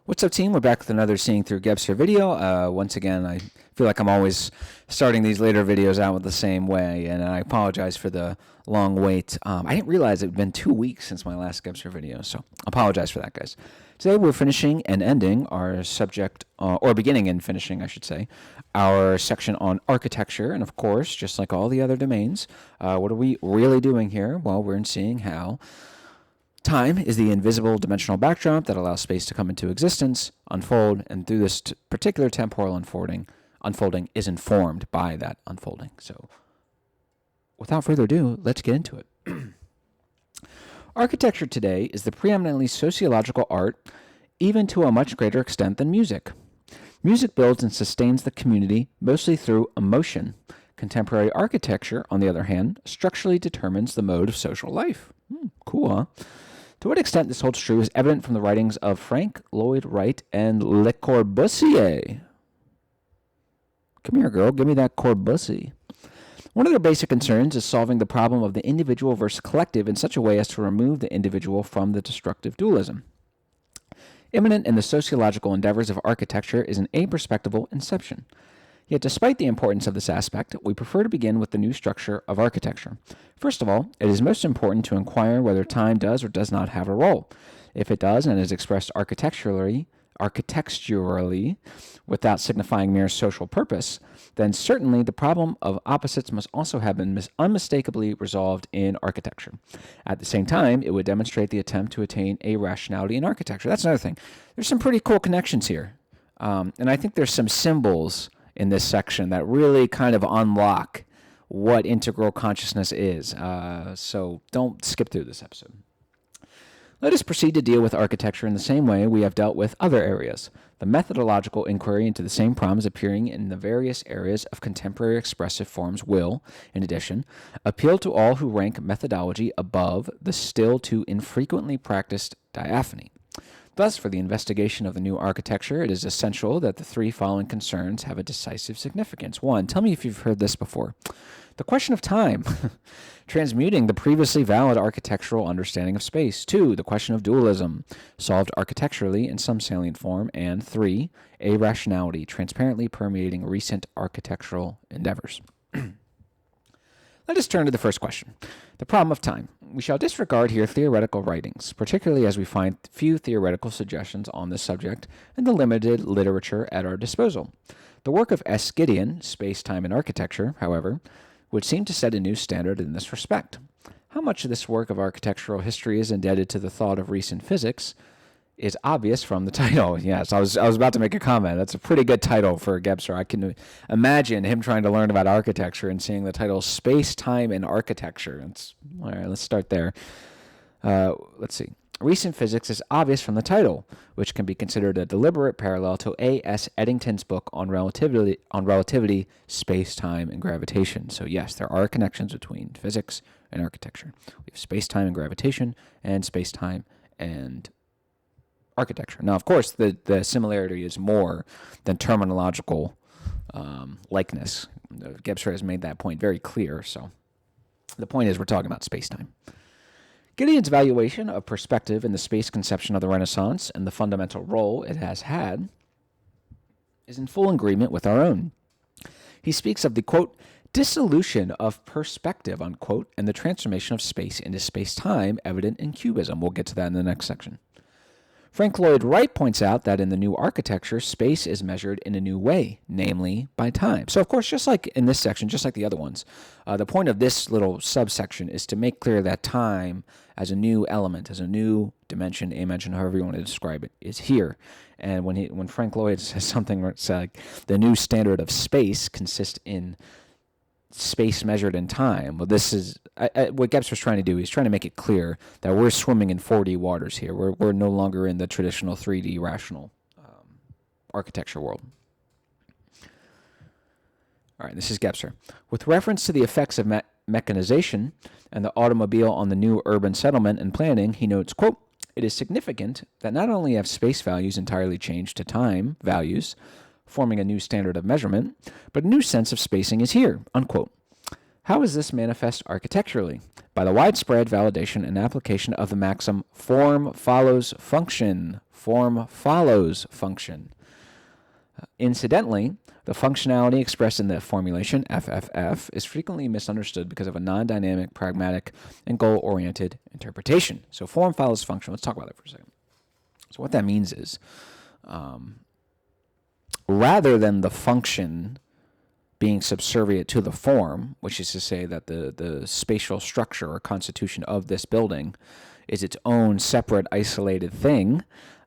What's up, team? We're back with another Seeing Through Gebser video. Once again, I feel like I'm always starting these later videos out with the same way, and I apologize for the long wait. I didn't realize it had been 2 weeks since my last Gebser video, so I apologize for that, guys. Today we're finishing and ending our subject, or beginning and finishing, I should say, our section on architecture, and of course, just like all the other domains, what are we really doing here? Well, we're seeing how time is the invisible dimensional backdrop that allows space to come into existence, unfold, and through this particular temporal unfolding is informed by that unfolding. So, without further ado, let's get into it. Architecture today is the preeminently sociological art, even to a much greater extent than music. Music builds and sustains the community mostly through emotion. Contemporary architecture, on the other hand, structurally determines the mode of social life. Cool, huh? To what extent this holds true is evident from the writings of Frank Lloyd Wright and Le Corbusier. Come here, girl. Give me that Corbusier. One of their basic concerns is solving the problem of the individual versus collective in such a way as to remove the individual from the destructive dualism. Immanent in the sociological endeavors of architecture is an aperspectival inception. Yet despite the importance of this aspect, we prefer to begin with the new structure of architecture. First of all, it is most important to inquire whether time does or does not have a role. If it does and is expressed architecturally, without signifying mere social purpose, then certainly the problem of opposites must also have been unmistakably resolved in architecture. At the same time, it would demonstrate the attempt to attain a rationality in architecture. That's another thing. There's some pretty cool connections here. And I think there's some symbols in this section that really kind of unlock what integral consciousness is. So don't skip through this episode. Let us proceed to deal with architecture in the same way we have dealt with other areas. The methodological inquiry into the same problems appearing in the various areas of contemporary expressive forms will, in addition, appeal to all who rank methodology above the still too infrequently practiced diaphony. Thus, for the investigation of the new architecture, it is essential that the three following concerns have a decisive significance. 1. Tell me if you've heard this before. The question of time, transmuting the previously valid architectural understanding of space. 2. The question of dualism, solved architecturally in some salient form. And 3. Irrationality, transparently permeating recent architectural endeavors. Let us turn to the first question, the problem of time. We shall disregard here theoretical writings, particularly as we find few theoretical suggestions on this subject in the limited literature at our disposal. The work of S. Gideon, Space, Time, and Architecture, however, would seem to set a new standard in this respect. How much of this work of architectural history is indebted to the thought of recent physics is obvious from the title. Yes, I was about to make a comment. That's a pretty good title for Gebser. I can imagine him trying to learn about architecture and seeing the title Space, Time, and Architecture. All right, let's start there. Let's see. Recent physics is obvious from the title, which can be considered a deliberate parallel to A.S. Eddington's book on relativity, space, time, and gravitation. So yes, there are connections between physics and architecture. We have space, time, and gravitation, and space, time, and architecture. Now, of course, the similarity is more than terminological likeness. Gebser has made that point very clear. So the point is we're talking about space-time. Gideon's evaluation of perspective in the space conception of the Renaissance and the fundamental role it has had is in full agreement with our own. He speaks of the, quote, dissolution of perspective, unquote, and the transformation of space into space-time evident in Cubism. We'll get to that in the next section. Frank Lloyd Wright points out that in the new architecture, space is measured in a new way, namely by time. So, of course, just like in this section, just like the other ones, the point of this little subsection is to make clear that time as a new element, as a new dimension, however you want to describe it, is here. And when Frank Lloyd says something where it's like the new standard of space consists in space measured in time. Well, this is what Gebser's trying to do. He's trying to make it clear that we're swimming in 4D waters here. We're no longer in the traditional 3D rational architecture world. All right, this is Gebser. With reference to the effects of mechanization and the automobile on the new urban settlement and planning, he notes, quote, it is significant that not only have space values entirely changed to time values, forming a new standard of measurement, but a new sense of spacing is here, unquote. How is this manifest architecturally? By the widespread validation and application of the maxim form follows function. Form follows function. Incidentally, the functionality expressed in the formulation FFF is frequently misunderstood because of a non-dynamic, pragmatic, and goal-oriented interpretation. So form follows function. Let's talk about that for a second. So what that means is, rather than the function being subservient to the form, which is to say that the spatial structure or constitution of this building is its own separate, isolated thing,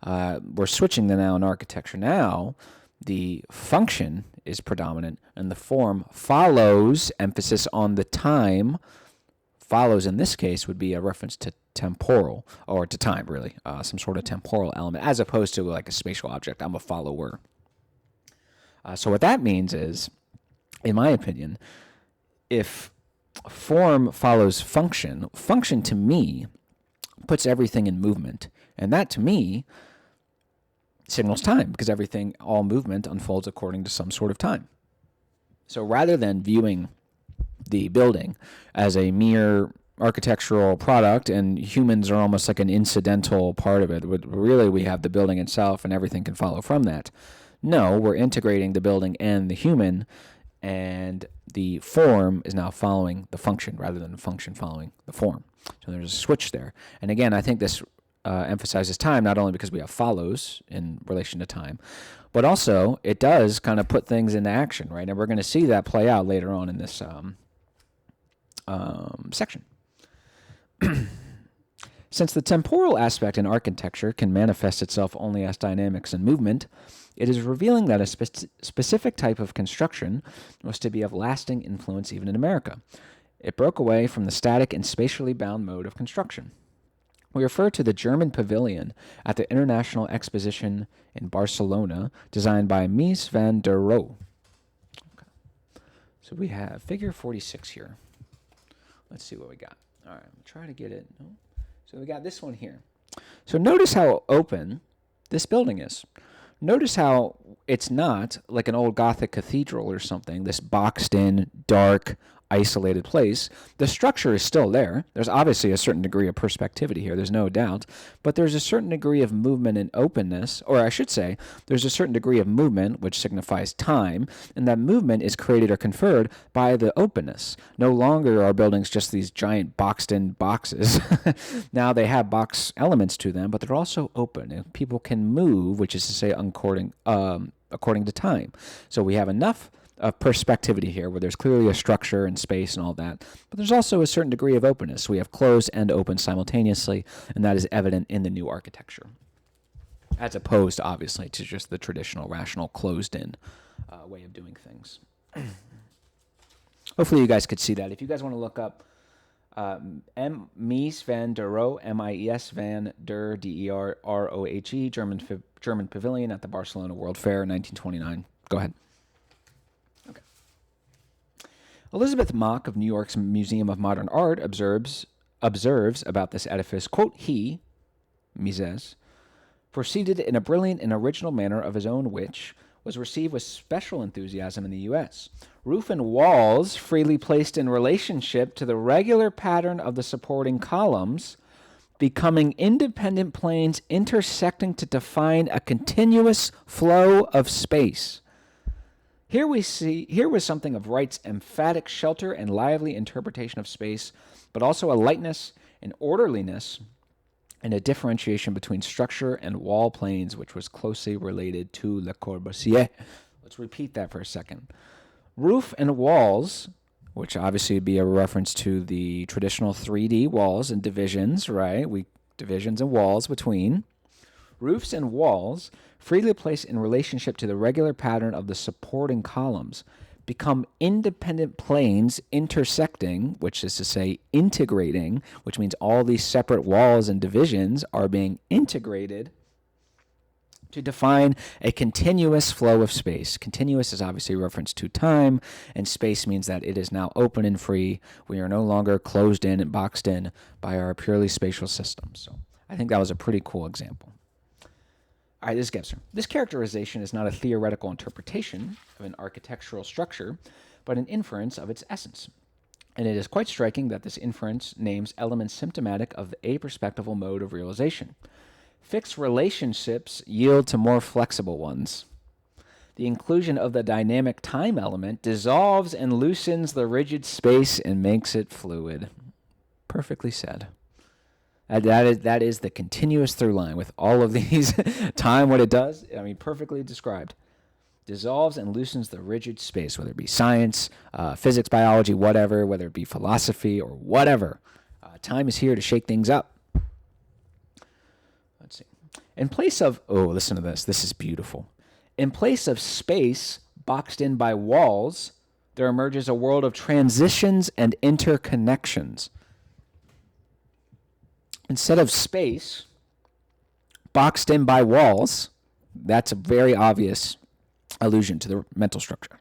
we're switching to now in architecture. Now, the function is predominant, and the form follows, emphasis on the time. Follows in this case would be a reference to temporal, or to time, really, some sort of temporal element, as opposed to like a spatial object. I'm a follower. So what that means is, in my opinion, if form follows function, function to me puts everything in movement, and that to me signals time, because all movement unfolds according to some sort of time. So rather than viewing the building as a mere architectural product and humans are almost like an incidental part of it, really we have the building itself and everything can follow from that. No, we're integrating the building and the human, and the form is now following the function rather than the function following the form. So there's a switch there. And again, I think this emphasizes time, not only because we have follows in relation to time, but also it does kind of put things into action, right? And we're going to see that play out later on in this section. Since the temporal aspect in architecture can manifest itself only as dynamics and movement, it is revealing that a specific type of construction was to be of lasting influence even in America. It broke away from the static and spatially bound mode of construction. We refer to the German pavilion at the International Exposition in Barcelona, designed by Mies van der Rohe. Okay. So we have figure 46 here. Let's see what we got. All right, I'm trying to get it. No. So we got this one here. So notice how open this building is. Notice how it's not like an old Gothic cathedral or something, this boxed-in, dark, isolated place. The structure is still there. There's obviously a certain degree of perspectivity here, there's no doubt, but there's a certain degree of movement and openness, or I should say, there's a certain degree of movement, which signifies time, and that movement is created or conferred by the openness. No longer are buildings just these giant boxed-in boxes. Now they have box elements to them, but they're also open, and people can move, which is to say according to time. So we have enough of perspectivity here, where there's clearly a structure and space and all that, but there's also a certain degree of openness. We have closed and open simultaneously, and that is evident in the new architecture, as opposed, obviously, to just the traditional, rational, closed-in way of doing things. Hopefully you guys could see that. If you guys want to look up Mies van der Rohe, M-I-E-S, van der, D-E-R-R-O-H-E, German Pavilion at the Barcelona World Fair, 1929. Go ahead. Elizabeth Mock of New York's Museum of Modern Art observes about this edifice, quote, he, Mises, proceeded in a brilliant and original manner of his own which was received with special enthusiasm in the U.S. Roof and walls freely placed in relationship to the regular pattern of the supporting columns, becoming independent planes intersecting to define a continuous flow of space. Here was something of Wright's emphatic shelter and lively interpretation of space, but also a lightness and orderliness and a differentiation between structure and wall planes, which was closely related to Le Corbusier. Let's repeat that for a second. Roof and walls, which obviously would be a reference to the traditional 3D walls and divisions, right? Divisions and walls between. Roofs and walls, freely placed in relationship to the regular pattern of the supporting columns, become independent planes intersecting, which is to say integrating, which means all these separate walls and divisions are being integrated to define a continuous flow of space. Continuous is obviously a reference to time, and space means that it is now open and free. We are no longer closed in and boxed in by our purely spatial systems. So I think that was a pretty cool example. All right, this is Gebser. This characterization is not a theoretical interpretation of an architectural structure, but an inference of its essence. And it is quite striking that this inference names elements symptomatic of the aperspectival mode of realization. Fixed relationships yield to more flexible ones. The inclusion of the dynamic time element dissolves and loosens the rigid space and makes it fluid. Perfectly said. That is the continuous through line with all of these. Time, what it does, perfectly described. Dissolves and loosens the rigid space, whether it be science, physics, biology, whatever, whether it be philosophy or whatever. Time is here to shake things up. Let's see. In place of, listen to this. This is beautiful. In place of space boxed in by walls, there emerges a world of transitions and interconnections. Instead of space boxed in by walls, that's a very obvious allusion to the mental structure.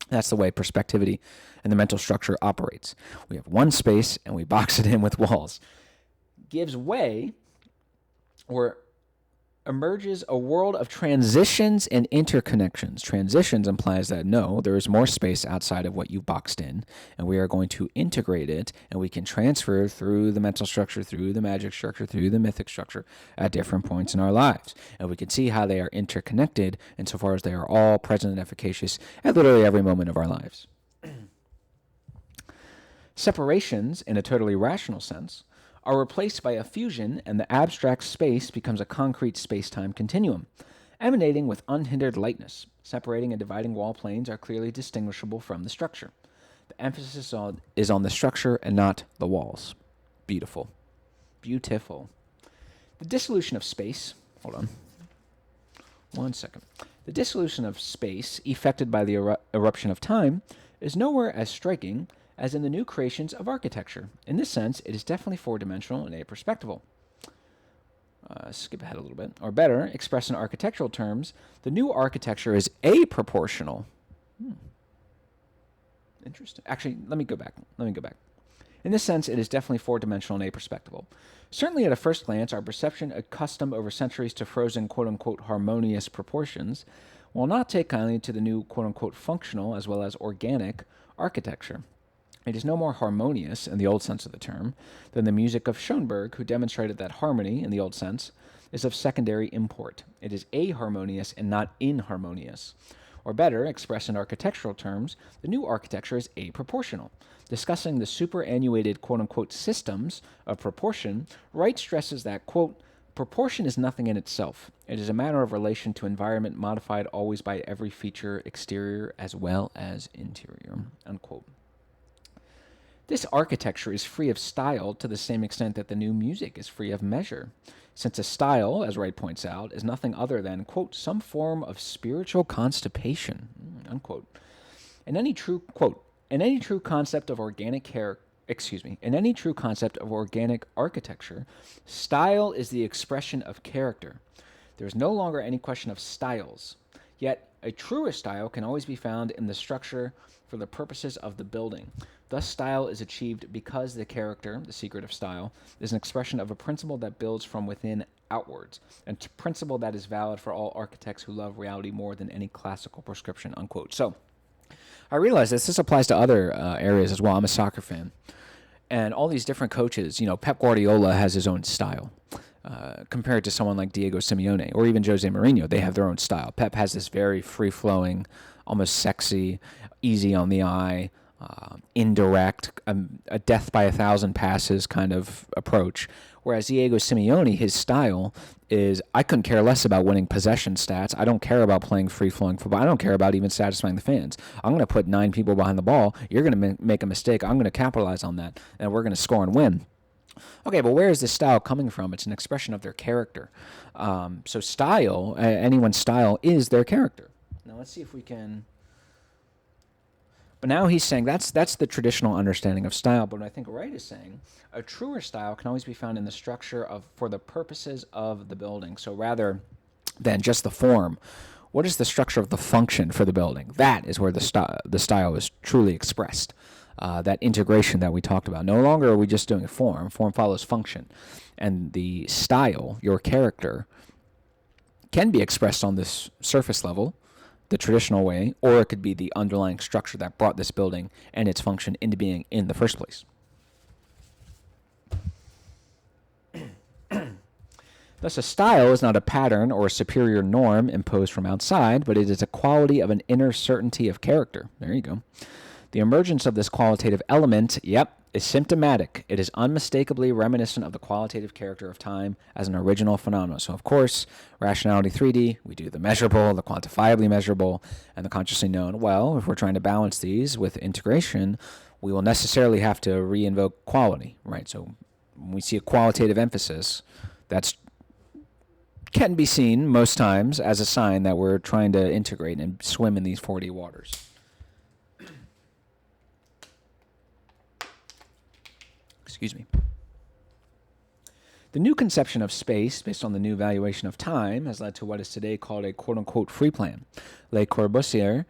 That's the way perspectivity and the mental structure operates. We have one space and we box it in with walls. Gives way or emerges a world of transitions and interconnections. Transitions implies that no, there is more space outside of what you boxed in, and we are going to integrate it, and we can transfer through the mental structure, through the magic structure, through the mythic structure at different points in our lives. And we can see how they are interconnected insofar as they are all present and efficacious at literally every moment of our lives. Separations, in a totally rational sense, are replaced by a fusion, and the abstract space becomes a concrete space-time continuum, emanating with unhindered lightness. Separating and dividing wall planes are clearly distinguishable from the structure. The emphasis is on the structure and not the walls. Beautiful. Beautiful. The dissolution of space... Hold on. 1 second. The dissolution of space, effected by the eruption of time, is nowhere as striking as in the new creations of architecture. In this sense, it is definitely four-dimensional and aperspectival. Skip ahead a little bit. Or better, expressed in architectural terms, the new architecture is aproportional. Interesting. Actually, let me go back. In this sense, it is definitely four-dimensional and aperspectival. Certainly at a first glance, our perception, accustomed over centuries to frozen quote-unquote harmonious proportions, will not take kindly to the new quote-unquote functional as well as organic architecture. It is no more harmonious, in the old sense of the term, than the music of Schoenberg, who demonstrated that harmony, in the old sense, is of secondary import. It is aharmonious and not inharmonious. Or better, expressed in architectural terms, the new architecture is aproportional. Discussing the superannuated quote-unquote systems of proportion, Wright stresses that, quote, proportion is nothing in itself. It is a matter of relation to environment modified always by every feature, exterior as well as interior, unquote. This architecture is free of style to the same extent that the new music is free of measure, since a style, as Wright points out, is nothing other than, quote, some form of spiritual constipation, unquote. In any true concept of organic architecture, style is the expression of character. There is no longer any question of styles. Yet, a truer style can always be found in the structure for the purposes of the building. Thus, style is achieved because the character, the secret of style, is an expression of a principle that builds from within outwards, and a principle that is valid for all architects who love reality more than any classical prescription, unquote. So, I realize this applies to other areas as well. I'm a soccer fan. And all these different coaches, Pep Guardiola has his own style. Compared to someone like Diego Simeone or even Jose Mourinho, they have their own style. Pep has this very free-flowing, almost sexy, easy on the eye, indirect, a death by 1,000 passes kind of approach. Whereas Diego Simeone, his style is, I couldn't care less about winning possession stats. I don't care about playing free-flowing football. I don't care about even satisfying the fans. I'm going to put 9 people behind the ball. You're going to make a mistake. I'm going to capitalize on that, and we're going to score and win. Okay, but where is this style coming from? It's an expression of their character. So style, anyone's style is their character. Now let's see if we can... But now he's saying that's the traditional understanding of style. But what I think Wright is saying, a truer style can always be found in the structure for the purposes of the building. So rather than just the form, what is the structure of the function for the building? That is where the style is truly expressed. That integration that we talked about. No longer are we just doing form. Form follows function. And the style, your character, can be expressed on this surface level, the traditional way, or it could be the underlying structure that brought this building and its function into being in the first place. Thus, a style is not a pattern or a superior norm imposed from outside, but it is a quality of an inner certainty of character. There you go. The emergence of this qualitative element, is symptomatic. It is unmistakably reminiscent of the qualitative character of time as an original phenomenon. So, of course, rationality 3D, we do the measurable, the quantifiably measurable, and the consciously known. Well, if we're trying to balance these with integration, we will necessarily have to re-invoke quality, right? So when we see a qualitative emphasis, that's can be seen most times as a sign that we're trying to integrate and swim in these 4D waters. Excuse me. The new conception of space, based on the new valuation of time, has led to what is today called a quote-unquote free plan. Le Corbusier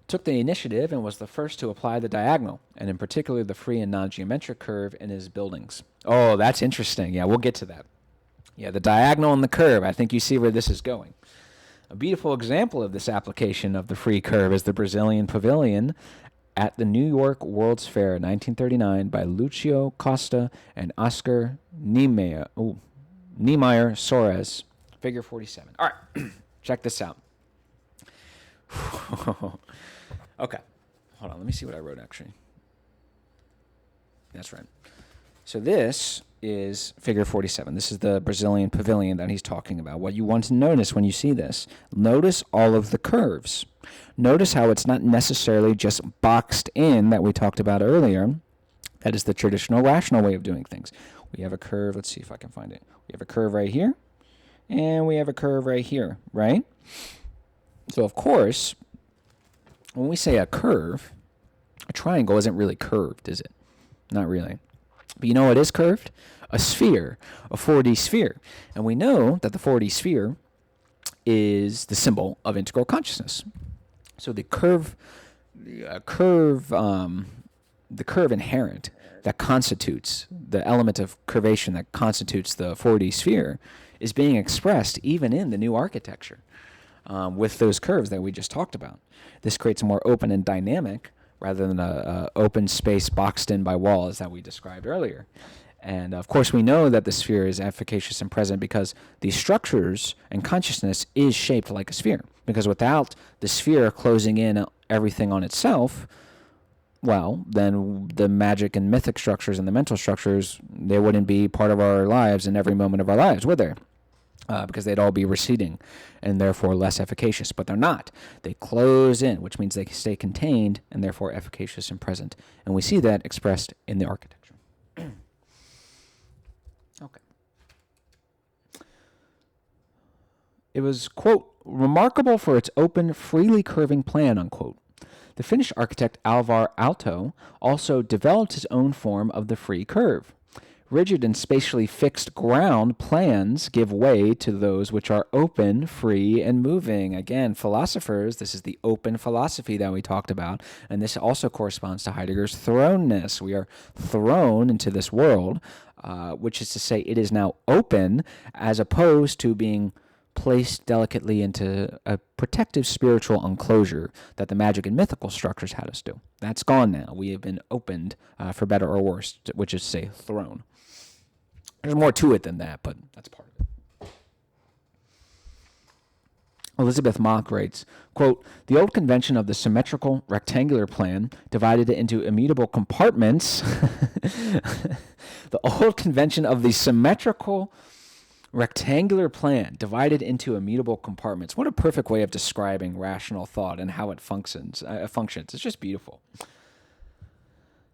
took the initiative and was the first to apply the diagonal, and in particular the free and non-geometric curve in his buildings. Oh, that's interesting. Yeah, we'll get to that. Yeah, the diagonal and the curve. I think you see where this is going. A beautiful example of this application of the free curve is the Brazilian pavilion at the New York World's Fair 1939 by Lucio Costa and Oscar Niemeyer Soares, figure 47. All right, check this out. Okay, hold on. Let me see what I wrote, actually. That's right. So this is figure 47. This is the Brazilian pavilion that he's talking about. What you want to notice when you see this, notice all of the curves. Notice how it's not necessarily just boxed in that we talked about earlier. That is the traditional rational way of doing things. We have a curve. Let's see if I can find it. We have a curve right here, and we have a curve right here, right? So, of course, when we say a curve, a triangle isn't really curved, is it? Not really. But you know what is curved? A sphere, a 4D sphere. And we know that the 4D sphere is the symbol of integral consciousness. So the curve inherent that constitutes the element of curvation that constitutes the 4D sphere is being expressed even in the new architecture with those curves that we just talked about. This creates a more open and dynamic rather than a open space boxed in by walls that we described earlier. And of course, we know that the sphere is efficacious and present because these structures and consciousness is shaped like a sphere. Because without the sphere closing in everything on itself, well, then the magic and mythic structures and the mental structures, they wouldn't be part of our lives in every moment of our lives, would they? Because they'd all be receding and therefore less efficacious. But they're not. They close in, which means they stay contained and therefore efficacious and present. And we see that expressed in the architecture. Okay. It was, quote, remarkable for its open, freely curving plan, unquote. The Finnish architect Alvar Aalto also developed his own form of the free curve. Rigid and spatially fixed ground plans give way to those which are open, free, and moving. Again, philosophers, this is the open philosophy that we talked about, and this also corresponds to Heidegger's thrownness. We are thrown into this world, which is to say it is now open as opposed to being placed delicately into a protective spiritual enclosure that the magic and mythical structures had us do. That's gone now. We have been opened for better or worse, which is to say thrown. There's more to it than that, but that's part of it. Elizabeth Mock writes, quote, the old convention of the symmetrical rectangular plan divided it into immutable compartments. The old convention of the symmetrical rectangular plan divided into immutable compartments. What a perfect way of describing rational thought and how it functions. It's just beautiful.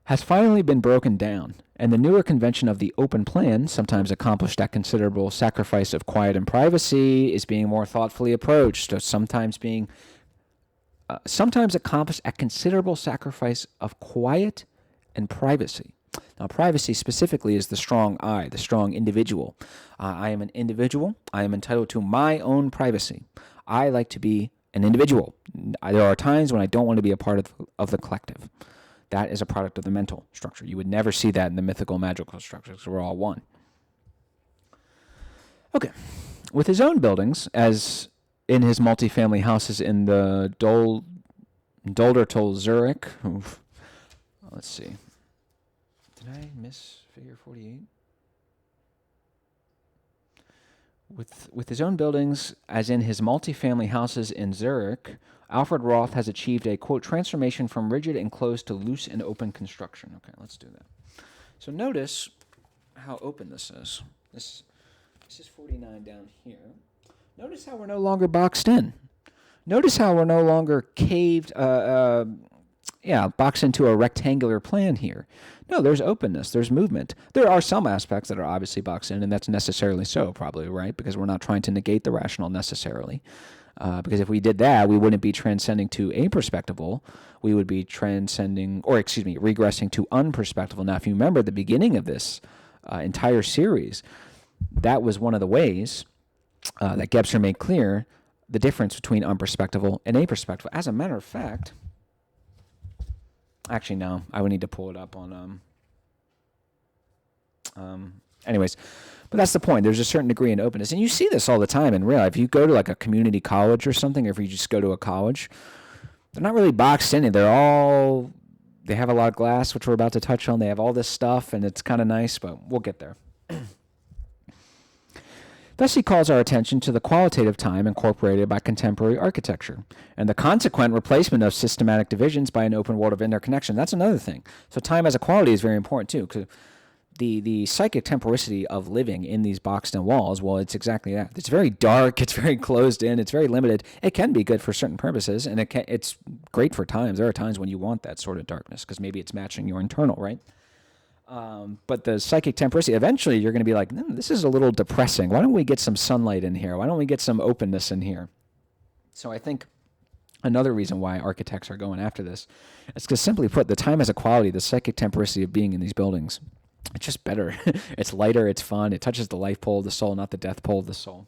Has finally been broken down, and the newer convention of the open plan, sometimes accomplished at considerable sacrifice of quiet and privacy, is being more thoughtfully approached, so sometimes accomplished at considerable sacrifice of quiet and privacy. Now, privacy specifically is the strong I, the strong individual. I am an individual. I am entitled to my own privacy. I like to be an individual. There are times when I don't want to be a part of the collective. That is a product of the mental structure. You would never see that in the mythical, magical structures because we're all one. Okay. With his own buildings, as in his multifamily houses in the Doldertal, Zurich. Oof. Let's see. Did I miss figure 48? With his own buildings, as in his multifamily houses in Zurich, Alfred Roth has achieved a, quote, transformation from rigid and closed to loose and open construction. Okay, let's do that. So notice how open this is. This is 49 down here. Notice how we're no longer boxed in. Notice how we're no longer caved, boxed into a rectangular plan here. No, there's openness, there's movement. There are some aspects that are obviously boxed in, and that's necessarily so, probably, right? Because we're not trying to negate the rational necessarily. Because if we did that, we wouldn't be transcending to aperspectival. We would be regressing to unperspectival. Now, if you remember the beginning of this entire series, that was one of the ways that Gebser made clear the difference between unperspectival and aperspectival. As a matter of fact, actually, no, I would need to pull it up on. Anyways, but that's the point. There's a certain degree in openness, and you see this all the time in real life. If you go to like a community college or something, or if you just go to a college, they're not really boxed in. They have a lot of glass, which we're about to touch on. They have all this stuff, and it's kind of nice, but we'll get there. Thus, he calls our attention to the qualitative time incorporated by contemporary architecture and the consequent replacement of systematic divisions by an open world of interconnection. That's another thing. So time as a quality is very important, too, because the psychic temporicity of living in these boxed-in walls, well, it's exactly that. It's very dark. It's very closed in. It's very limited. It can be good for certain purposes, and it's great for times. There are times when you want that sort of darkness because maybe it's matching your internal, right? But the psychic temporicity, eventually you're going to be like, this is a little depressing. Why don't we get some sunlight in here? Why don't we get some openness in here? So I think another reason why architects are going after this is because, simply put, the time as a quality, the psychic temporicity of being in these buildings, it's just better. It's lighter. It's fun. It touches the life pole of the soul, not the death pole of the soul.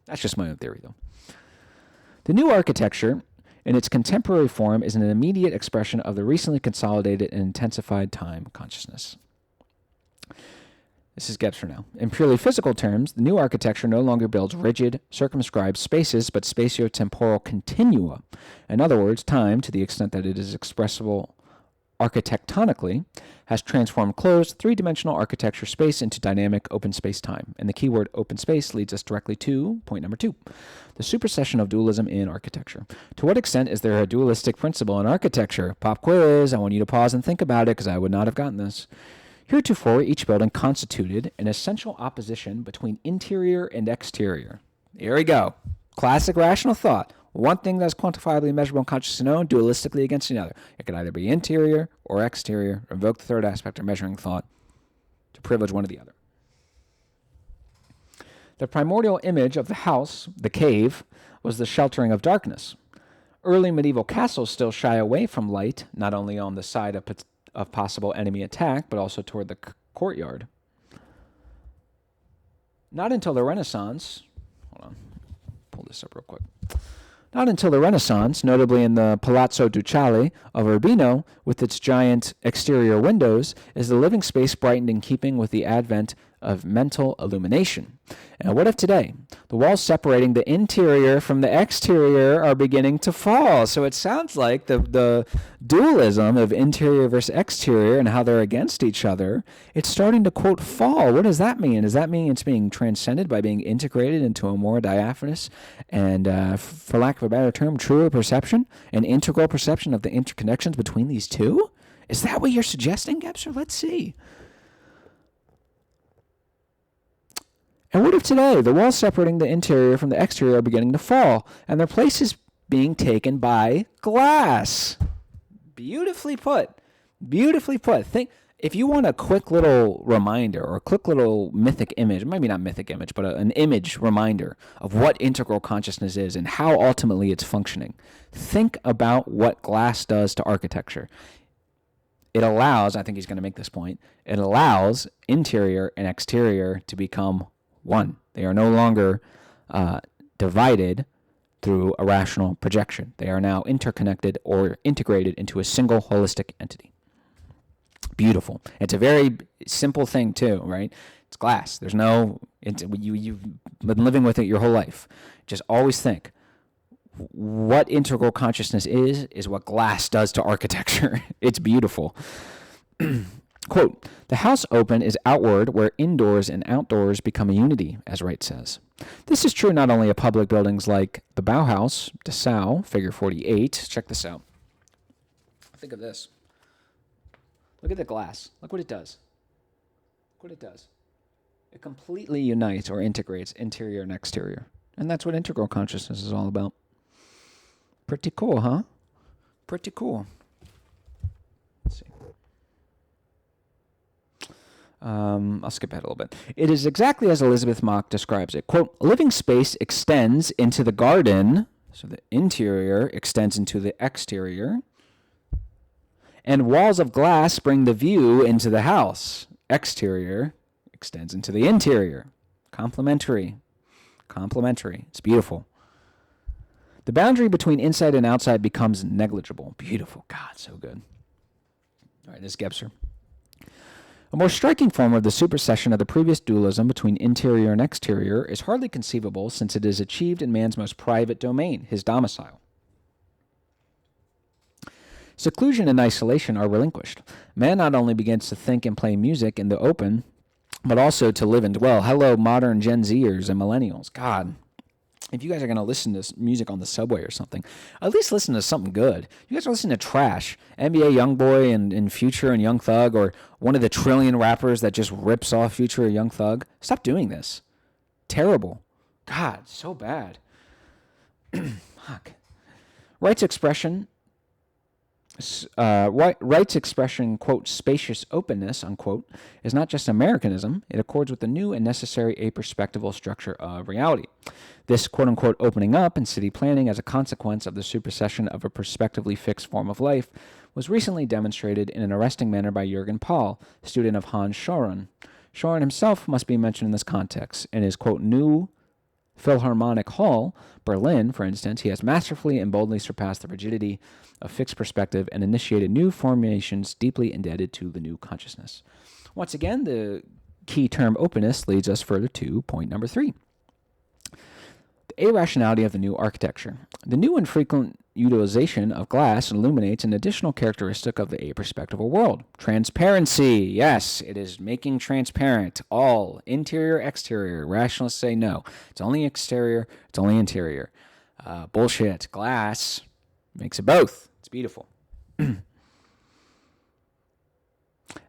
That's just my own theory, though. The new architecture, in its contemporary form, is an immediate expression of the recently consolidated and intensified time consciousness. This is Gebser now. In purely physical terms, the new architecture no longer builds rigid, circumscribed spaces, but spatio-temporal continua. In other words, time, to the extent that it is expressible architectonically, has transformed closed, three-dimensional architecture space into dynamic open space-time. And the keyword open space leads us directly to point number 2, the supersession of dualism in architecture. To what extent is there a dualistic principle in architecture? Pop quiz. I want you to pause and think about it because I would not have gotten this. Heretofore, each building constituted an essential opposition between interior and exterior. Here we go. Classic rational thought. One thing that's quantifiably measurable and consciously known, dualistically against another. It could either be interior or exterior, or invoke the third aspect of measuring thought to privilege one or the other. The primordial image of the house, the cave, was the sheltering of darkness. Early medieval castles still shy away from light, not only on the side of possible enemy attack, but also toward the courtyard. Not until the Renaissance, hold on, pull this up real quick. Not until the Renaissance, notably in the Palazzo Ducale of Urbino, with its giant exterior windows, is the living space brightened in keeping with the advent of mental illumination. And what if today, the walls separating the interior from the exterior are beginning to fall? So it sounds like the dualism of interior versus exterior and how they're against each other, it's starting to, quote, fall. What does that mean? Does that mean it's being transcended by being integrated into a more diaphanous and, for lack of a better term, truer perception, an integral perception of the interconnections between these two? Is that what you're suggesting, Gebser? Let's see. And what if today the walls separating the interior from the exterior are beginning to fall, and their place is being taken by glass? Beautifully put. Beautifully put. Think, if you want a quick little reminder or a quick little mythic image, maybe not mythic image, but an image reminder of what integral consciousness is and how ultimately it's functioning, think about what glass does to architecture. It allows, I think he's going to make this point, it allows interior and exterior to become one. They are no longer divided through a rational projection. They are now interconnected or integrated into a single holistic entity. Beautiful. It's a very simple thing too, right? It's glass. There's no, you've been living with it your whole life. Just always think, what integral consciousness is what glass does to architecture. It's beautiful. Quote, the house open is outward where indoors and outdoors become a unity, as Wright says. This is true not only of public buildings like the Bauhaus, Dessau, figure 48. Check this out. Think of this. Look at the glass. Look what it does. Look what it does. It completely unites or integrates interior and exterior. And that's what integral consciousness is all about. Pretty cool, huh? Pretty cool. Let's see. I'll skip ahead a little bit. It is exactly as Elizabeth Mock describes it. Quote, living space extends into the garden, so the interior extends into the exterior, and walls of glass bring the view into the house. Exterior extends into the interior. Complementary. It's beautiful. The boundary between inside and outside becomes negligible. Beautiful. God, so good. All right, this is Gebser. A more striking form of the supersession of the previous dualism between interior and exterior is hardly conceivable, since it is achieved in man's most private domain, his domicile. Seclusion and isolation are relinquished. Man not only begins to think and play music in the open, but also to live and dwell. Hello, modern Gen Zers and millennials. God, if you guys are going to listen to music on the subway or something, at least listen to something good. You guys are listening to trash. NBA Youngboy and Future and Young Thug, or one of the trillion rappers that just rips off Future or Young Thug. Stop doing this. Terrible. God, so bad. Fuck. Wright's expression, quote, spacious openness, unquote, is not just Americanism. It accords with the new and necessary aperspectival structure of reality. This, quote unquote, opening up in city planning as a consequence of the supersession of a perspectively fixed form of life was recently demonstrated in an arresting manner by Jürgen Paul, student of Hans Schoren. Schoren himself must be mentioned in this context. In his, quote, new Philharmonic Hall, Berlin, for instance, he has masterfully and boldly surpassed the rigidity of fixed perspective and initiated new formations deeply indebted to the new consciousness. Once again, the key term openness leads us further to point number 3. The irrationality of the new architecture. The new and frequent utilization of glass illuminates an additional characteristic of the aperspectival world. Transparency. Yes, it is making transparent all interior, exterior. Rationalists say no. It's only exterior. It's only interior. Bullshit. Glass makes it both. It's beautiful.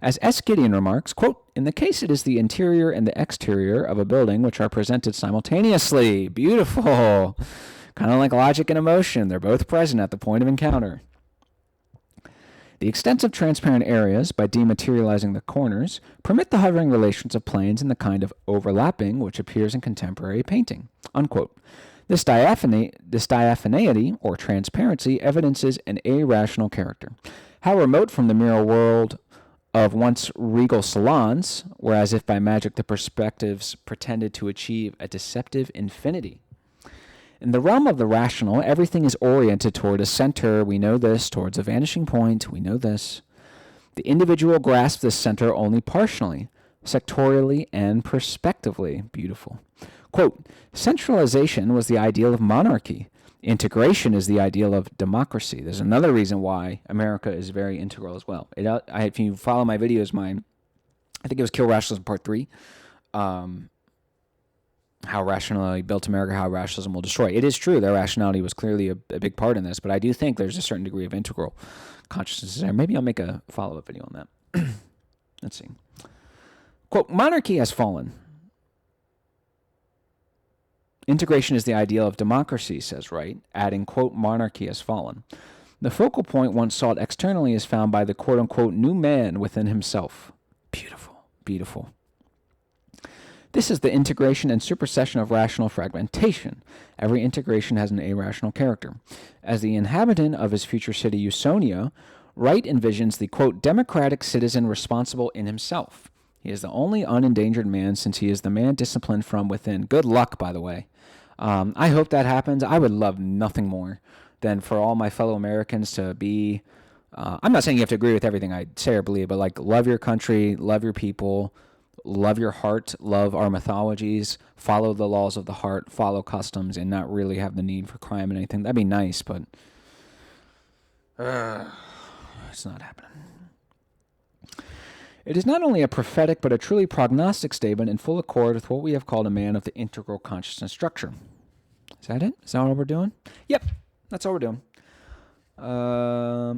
As S. Gideon remarks, quote, in the case it is the interior and the exterior of a building which are presented simultaneously. Beautiful. Kind of like logic and emotion. They're both present at the point of encounter. The extensive transparent areas, by dematerializing the corners, permit the hovering relations of planes in the kind of overlapping which appears in contemporary painting. Unquote. This diaphaneity, or transparency, evidences an irrational character. How remote from the mirror world of once regal salons, whereas if by magic the perspectives pretended to achieve a deceptive infinity. In the realm of the rational, everything is oriented toward a center, we know this, towards a vanishing point, we know this. The individual grasps this center only partially, sectorially and prospectively. Beautiful. Quote, centralization was the ideal of monarchy. Integration is the ideal of democracy. There's another reason why America is very integral as well. If you follow my videos, I think it was Kill Rationalism Part 3, how rationality built America, how rationalism will destroy. It is true that rationality was clearly a big part in this, but I do think there's a certain degree of integral consciousness there. Maybe I'll make a follow-up video on that. Let's see. Quote, monarchy has fallen. Integration is the ideal of democracy, says Wright, adding, quote, monarchy has fallen. The focal point once sought externally is found by the, quote, unquote, new man within himself. Beautiful, beautiful. This is the integration and supersession of rational fragmentation. Every integration has an irrational character. As the inhabitant of his future city, Usonia, Wright envisions the, quote, democratic citizen responsible in himself. He is the only unendangered man since he is the man disciplined from within. Good luck, by the way. I hope that happens. I would love nothing more than for all my fellow Americans to be I'm not saying you have to agree with everything I say or believe, but like love your country, love your people, love your heart, love our mythologies, follow the laws of the heart, follow customs, and not really have the need for crime and anything. That'd be nice, but it's not happening. It is not only a prophetic but a truly prognostic statement in full accord with what we have called a man of the integral consciousness structure. Is that it? Is that what we're doing? Yep, that's all we're doing.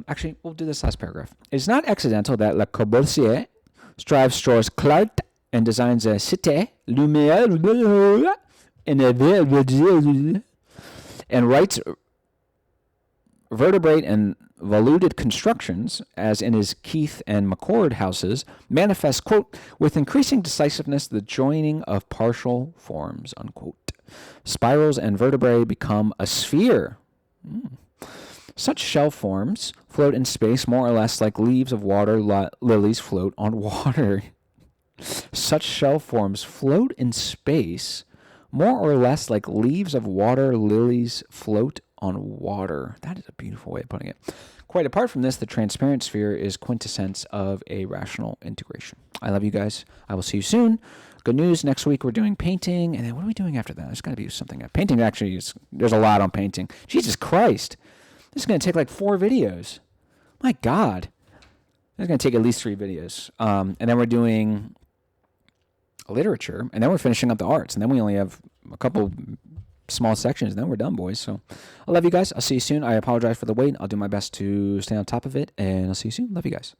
Actually, we'll do this last paragraph. It is not accidental that Le Corbusier strives towards clarté and designs a cité, lumière, and writes vertebrate and voluted constructions, as in his Keith and McCord houses, manifest, quote, with increasing decisiveness the joining of partial forms, unquote. Spirals and vertebrae become a sphere. Such shell forms float in space more or less like leaves of water lilies float on water. Such shell forms float in space more or less like leaves of water lilies float on water. That is a beautiful way of putting it. Quite apart from this, the transparent sphere is quintessence of a rational integration. I love you guys. I will see you soon. Good news, next week we're doing painting, and then what are we doing after that? There's got to be something. Painting actually there's a lot on painting. Jesus Christ. This is going to take like 4 videos. My God. This is going to take at least 3 videos. And then we're doing literature, and then we're finishing up the arts, and then we only have a couple small sections, and then we're done, boys. So I love you guys. I'll see you soon. I apologize for the wait. I'll do my best to stay on top of it, and I'll see you soon. Love you guys.